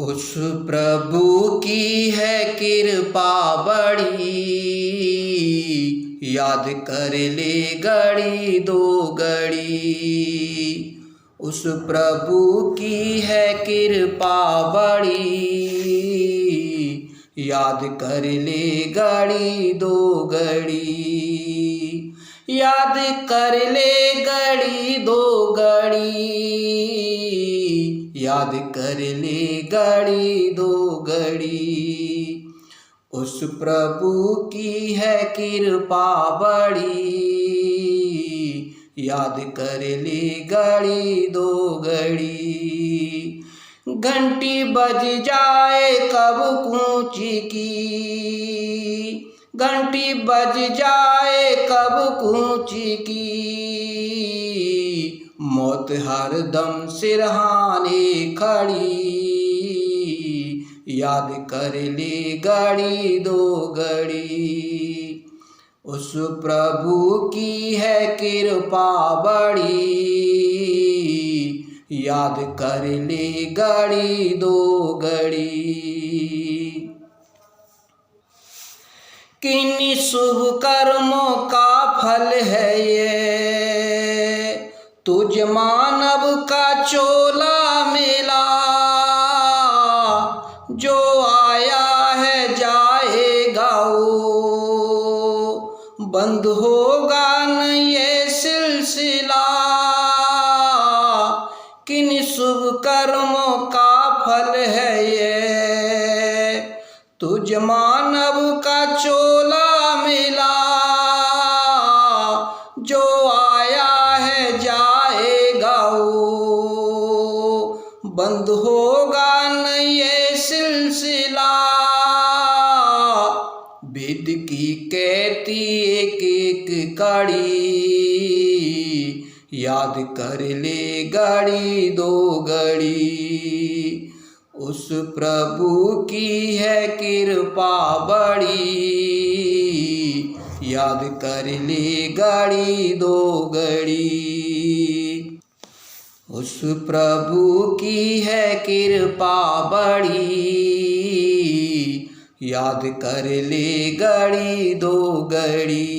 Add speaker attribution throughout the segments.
Speaker 1: उस प्रभु की है कृपा बड़ी, याद कर ले घड़ी दो घड़ी। उस प्रभु की है कृपा बड़ी, याद कर ले घड़ी दो घड़ी। याद कर ले घड़ी दो घड़ी, याद कर ले घड़ी दो घड़ी। उस प्रभु की है कृपा बड़ी, याद कर ले घड़ी दो घड़ी। घंटी बज जाए कब कूंची की, घंटी बज जाए कब कूंची की। मौत हर दम सिरहाने खड़ी, याद कर ले घड़ी दो घड़ी। उस प्रभु की है कृपा बड़ी, याद कर ले घड़ी दो घड़ी। किन्हीं शुभ कर्मों का फल है ये, तुझ मानव का चोला मेला। जो आया है जाएगा वो, बंद होगा न ये सिलसिला। किन शुभ कर्मों का फल है ये, तुझ मानव का चोला मिला। जो आया है जाएगा वो, बंद होगा न ये सिलसिला। वेद की कहती एक एक कड़ी, याद कर ले घड़ी दो घड़ी। उस प्रभु की है कृपा बड़ी, याद कर ले घड़ी दो घड़ी। उस प्रभु की है कृपा बड़ी, याद कर ले घड़ी दो घड़ी।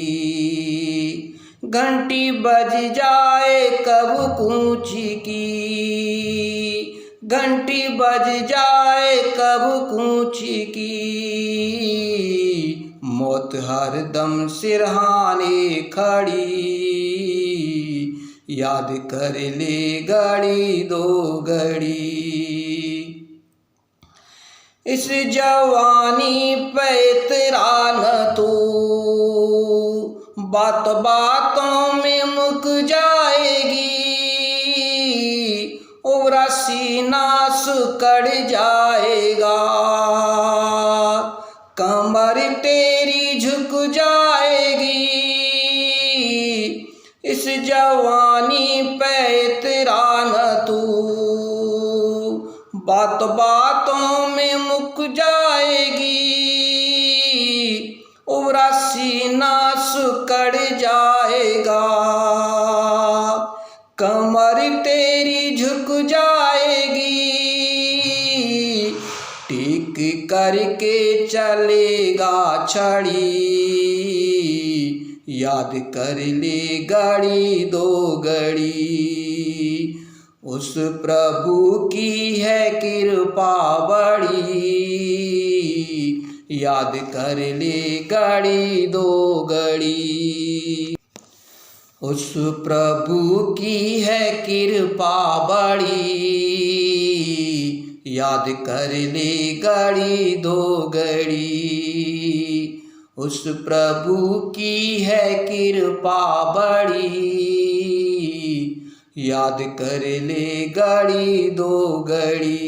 Speaker 1: घंटी बज जाए कब कूंची की, घंटी बज जाए कब कूंची की। मौत हर दम सिरहाने खड़ी, याद कर ले घड़ी दो घड़ी। इस जवानी पे तेरा न तू, बात बातों में मुक जाएगी। उबरा सीना सुकड़ जाएगा, कमर तेरी झुक जाएगी। इस जवानी पे तेरा न तू, बात बातों में मुक जाएगी। उबरा सीना सुकड़ जाएगा, कमर तेरी झुक जाएगी। टिक करके चलेगा छड़ी, याद कर ले घड़ी दो घड़ी। उस प्रभु की है कृपा बड़ी, याद कर ले घड़ी दो घड़ी। उस प्रभु की है कृपा बड़ी, याद कर ले घड़ी दो घड़ी। उस प्रभु की है कृपा बड़ी, याद कर ले घड़ी दो घड़ी।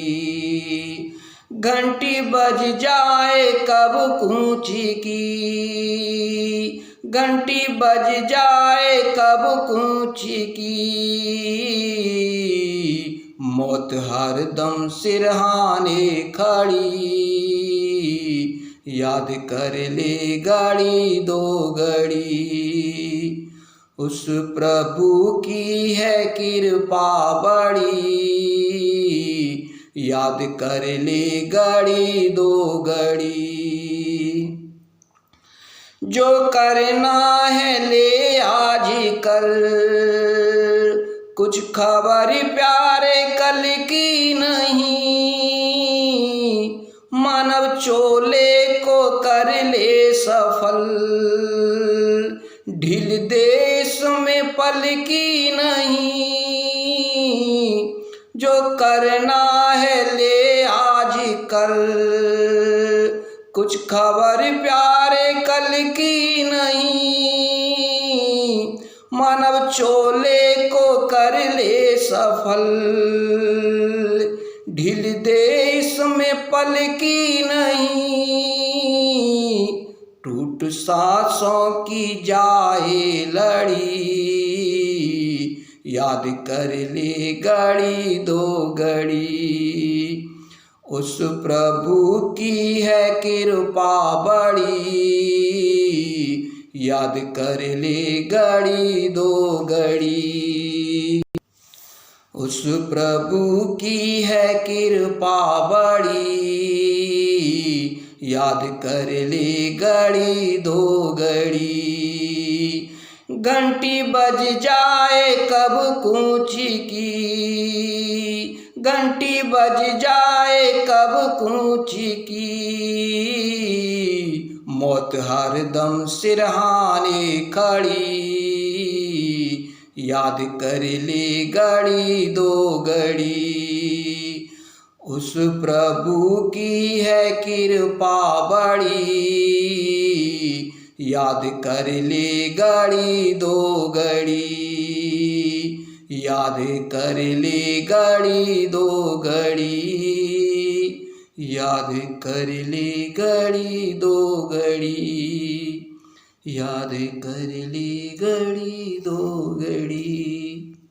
Speaker 1: घंटी बज जाए कब कूंची की, घंटी बज जाए कब कूंची की। मौत हर दम सिरहाने खड़ी, याद कर ले घड़ी दो घड़ी। उस प्रभु की है कृपा बड़ी, याद कर ले घड़ी दो घड़ी। जो करना है ले आज कर, कुछ खबर प्यारे कल की नहीं। मानव चोले को कर ले सफल, ढील देश में पल की नहीं। जो करना है ले आज कर, कुछ खबर प्यारे कल की नहीं। मानव चोले को कर ले सफल, ढील देश में पल की नहीं। टूट सांसों की जाए लड़ी, याद कर ले घड़ी दो घड़ी। उस प्रभु की है कृपा बड़ी, याद कर ले घड़ी दो घड़ी। उस प्रभु की है कृपा बड़ी, याद कर ले घड़ी दो घड़ी। घंटी बज जाए कब कूची की, घंटी बज जाए कब कूची की। मौत हरदम सिरहाने खड़ी, याद कर ले घड़ी दो घड़ी। उस प्रभु की है कृपा बड़ी, याद कर ले घड़ी दो घड़ी। याद कर ले घड़ी दो घड़ी, याद कर ले घड़ी दो घड़ी, याद कर ले घड़ी दो घड़ी।